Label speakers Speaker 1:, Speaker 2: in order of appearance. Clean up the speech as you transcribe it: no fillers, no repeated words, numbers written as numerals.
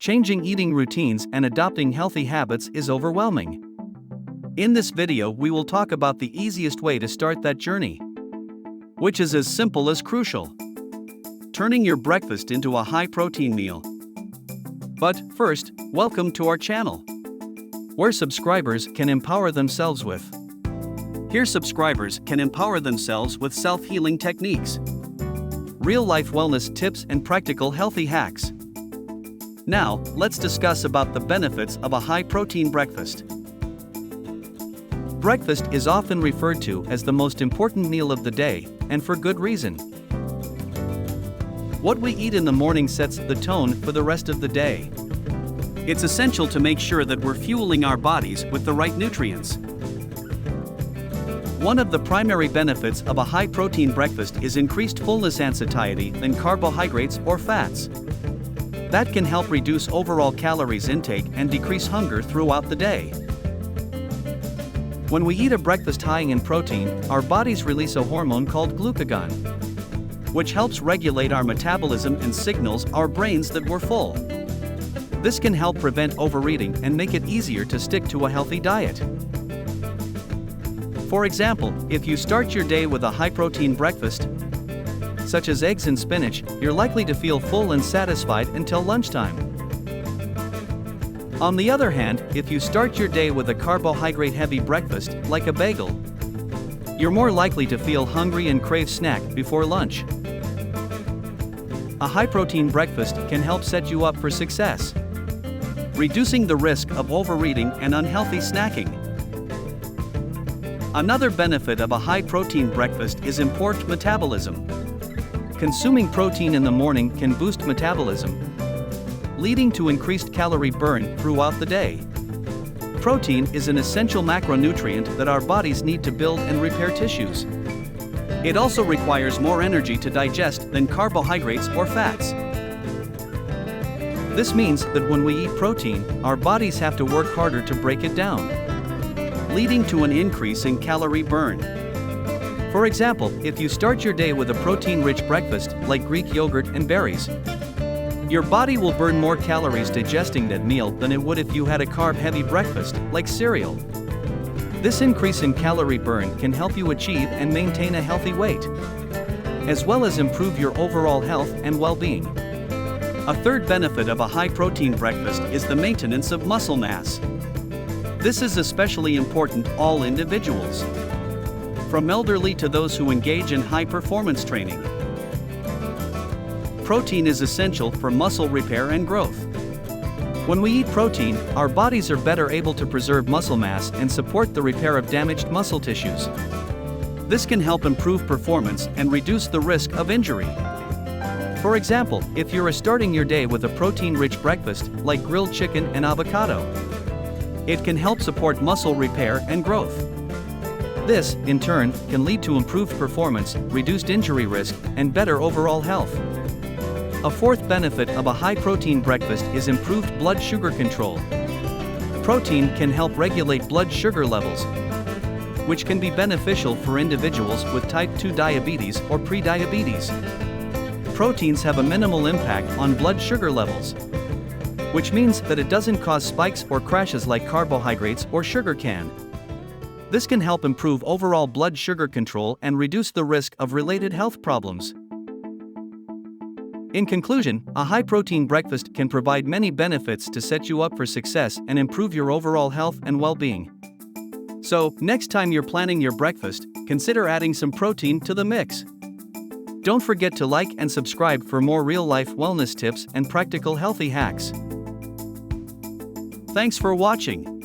Speaker 1: Changing eating routines and adopting healthy habits is overwhelming. In this video, we will talk about the easiest way to start that journey, which is as simple as crucial: turning your breakfast into a high-protein meal. But first, welcome to our channel, where subscribers can empower themselves with self-healing techniques, real-life wellness tips, and practical healthy hacks. Now, let's discuss about the benefits of a high-protein breakfast. Breakfast is often referred to as the most important meal of the day, and for good reason. What we eat in the morning sets the tone for the rest of the day. It's essential to make sure that we're fueling our bodies with the right nutrients. One of the primary benefits of a high-protein breakfast is increased fullness and satiety than carbohydrates or fats. That can help reduce overall calories intake and decrease hunger throughout the day. When we eat a breakfast high in protein, our bodies release a hormone called glucagon, which helps regulate our metabolism and signals our brains that we're full. This can help prevent overeating and make it easier to stick to a healthy diet. For example, if you start your day with a high-protein breakfast, such as eggs and spinach, you're likely to feel full and satisfied until lunchtime. On the other hand, if you start your day with a carbohydrate-heavy breakfast, like a bagel, you're more likely to feel hungry and crave snack before lunch. A high-protein breakfast can help set you up for success, reducing the risk of overeating and unhealthy snacking. Another benefit of a high-protein breakfast is improved metabolism. Consuming protein in the morning can boost metabolism, leading to increased calorie burn throughout the day. Protein is an essential macronutrient that our bodies need to build and repair tissues. It also requires more energy to digest than carbohydrates or fats. This means that when we eat protein, our bodies have to work harder to break it down, leading to an increase in calorie burn. For example, if you start your day with a protein-rich breakfast, like Greek yogurt and berries, your body will burn more calories digesting that meal than it would if you had a carb-heavy breakfast, like cereal. This increase in calorie burn can help you achieve and maintain a healthy weight, as well as improve your overall health and well-being. A third benefit of a high-protein breakfast is the maintenance of muscle mass. This is especially important for all individuals, from elderly to those who engage in high-performance training. Protein is essential for muscle repair and growth. When we eat protein, our bodies are better able to preserve muscle mass and support the repair of damaged muscle tissues. This can help improve performance and reduce the risk of injury. For example, if you're starting your day with a protein-rich breakfast, like grilled chicken and avocado, it can help support muscle repair and growth. This, in turn, can lead to improved performance, reduced injury risk, and better overall health. A fourth benefit of a high-protein breakfast is improved blood sugar control. Protein can help regulate blood sugar levels, which can be beneficial for individuals with type 2 diabetes or prediabetes. Proteins have a minimal impact on blood sugar levels, which means that it doesn't cause spikes or crashes like carbohydrates or sugar can. This can help improve overall blood sugar control and reduce the risk of related health problems. In conclusion, a high-protein breakfast can provide many benefits to set you up for success and improve your overall health and well-being. So, next time you're planning your breakfast, consider adding some protein to the mix. Don't forget to like and subscribe for more real-life wellness tips and practical healthy hacks. Thanks for watching.